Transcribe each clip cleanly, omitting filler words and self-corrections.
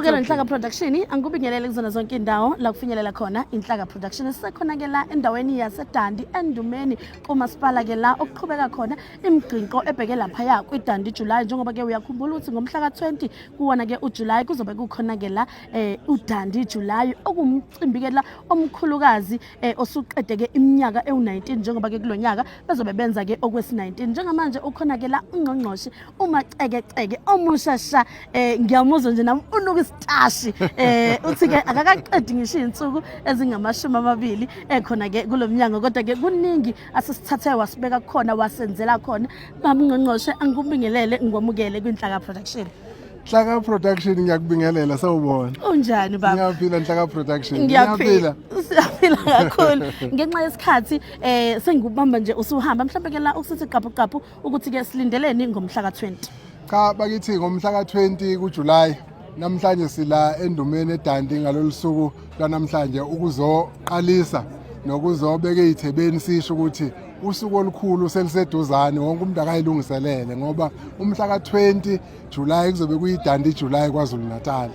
Amukela Inhlaka Production angikubingelele kuzona zonke indawo la kufinyelela khona Inhlaka Production sisekhona ke la endaweni yaseDandi endumeni kumasipala ke la okuqhubeka khona imigqinqo ebheke lapha ya kwiDandi July njengoba ke uyakhumbula ukuthi ngomhla ka20 kuwona ke uJuly kuzobe kukhona ke la uDandi July okumcimbi ke la omkhulukazi osuqede ke iminyaka e19 njengoba ke kulonyaka bezobe benza ke okwesi19 njengamanje ukhona ke la ungqongqoshe umacekeceke omushasha ngiyamuzwa nje nami unuka isitashi uthi ke akakaqedi ngisho insuku ezingama20 ekhona ke kulomnyango kodwa ke kuningi asisithathe wasibeka khona wasenzela khona bamngqongqoshe angikubingelele ngomukele kwinhlaka production. Inhlaka Production ngiyakubingelela sawubona. Unjani baba? Ngiyaphila Inhlaka Production. Ngiyaphila. Siyaphila kakhulu. Ngenxa yesikhathi sengikubamba nje usuhamba mhlawumbe ke la ukusithi qaphu ukuthi ke silindeleni ngomhla ka20. Cha bakithi ngomhla ka20 kuJuly namhlanje sila endumeni eDandi ngalolu suku lanamhlanje ukuzoqalisa nokuzobeka izithebeni sisho ukuthi usuku olukhulu seliseduzane wonke umuntu akayilungiselele ngoba umhla ka20 July kuzobe kuyiDandi July kwaZulu Natal.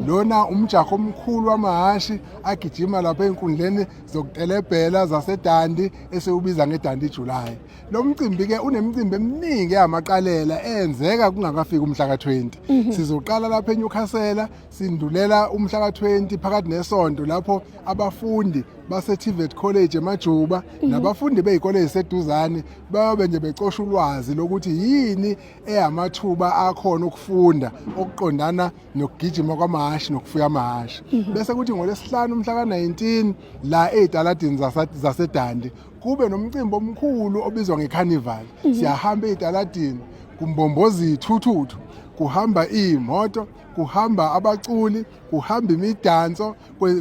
Lona umjaho omkhulu wamahashi agijima lapha enkundleni zokutelebhela zaseDandi esewubiza ngeDandi July. Lo mcimbi ke unemicimbi eminingi yamaqalela enzeka kungakafika umhla ka20. Sizoqala lapha eNewcastle sindulela umhla ka20 phakathi nesonto lapho abafundi base TVET College eMajuba nabafundi bezikole eziseduzane bayobe nje becosha ulwazi lokuthi yini eyamathuba akhona ukufunda okuqondana nokugijima kwamahashi nokufuya amahashi. Bese kuthi ngolesihlanu umhla ka19 la ezidaladini zaseDandi kube nomcimbi omkhulu obizwa ngeCarnival. Siyahamba ezidaladini kumbomboza ithuthu kuhamba imoto kuhamba abaculi kuhamba imidanso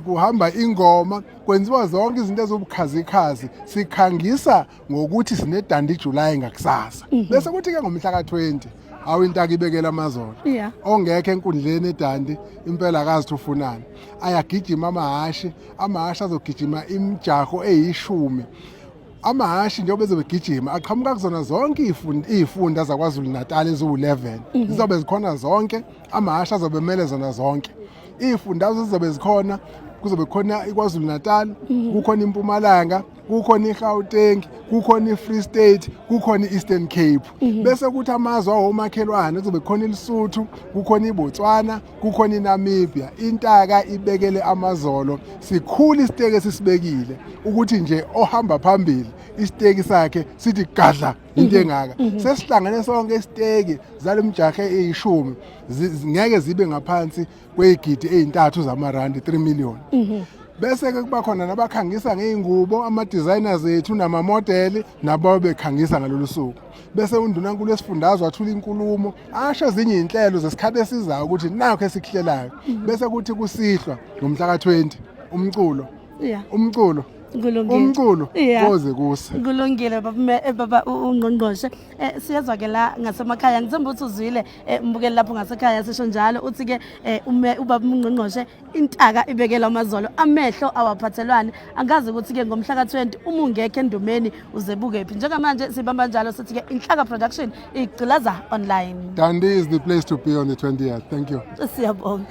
kuhamba ingoma kwenziwa zonke izinto ezobukhazikhazi sikhangisa ngokuthi sineDandi July ngakusasa. Bese kuthi ke ngomhla ka20 awintaka ibekela amazolo ongekho enkundleni eDandi impela akazi ufunani ayagijima amahashi azogijima imijaho eyishumi. Amahashi njengoba bezobegijima aqhamuka kuzona zonke izifunda zakwaZulu Natal eziwu11 zizobe zikhona zonke amahashi azobe emele zona zonke izifundazwe zizobe zikhona kuzobe khona iKwaZulu Natal kukhona iMpumalanga kukhona iGauteng kukhona iFree State kukhona iEastern Cape bese kuthi amazwe awomakhelwane kuzobe khona iLesotho kukhona iBotswana kukhona iNamibia. Intaka ibekele amazolo sikhulu isiteke sisibekile ukuthi nje ohamba phambili isiteki sakhe sithi gadla into engaka sesihlangane sonke isiteki zalemjahe eyishumi ngeke zibe ngaphansi kwegidi ezintathu zamarandi 3 million. Bese ke kuba khona nabakhangisa ngeingubo ama designers ethu nama model nabo bekhangisa ngalolu suku. Bese undunankulu wesifundazwe wathula inkulumo asho ezinye inhlelo zesikhathi esizayo ukuthi nakho esikhlelayo. Bese kuthi kusihlwa ngomhla ka20 umculo umculo koze kuse kulungile baba ungqongqoshe siyezwa ke la ngasemakhaya ngithemba ukuthi uzwile mbukeli lapho ngasekhaya sisho njalo uthi ke ubaba ungqongqoshe intaka ibekela amazolo amehlo awaphathelwane angazi ukuthi ke ngomhla ka20 uma ungekho endumeni uzebuke phi njengamanje sibamba njalo sithi ke Inhlaka Production igcilaza online. Dandi is the place to be on the 20th. Thank you. Siyabonga.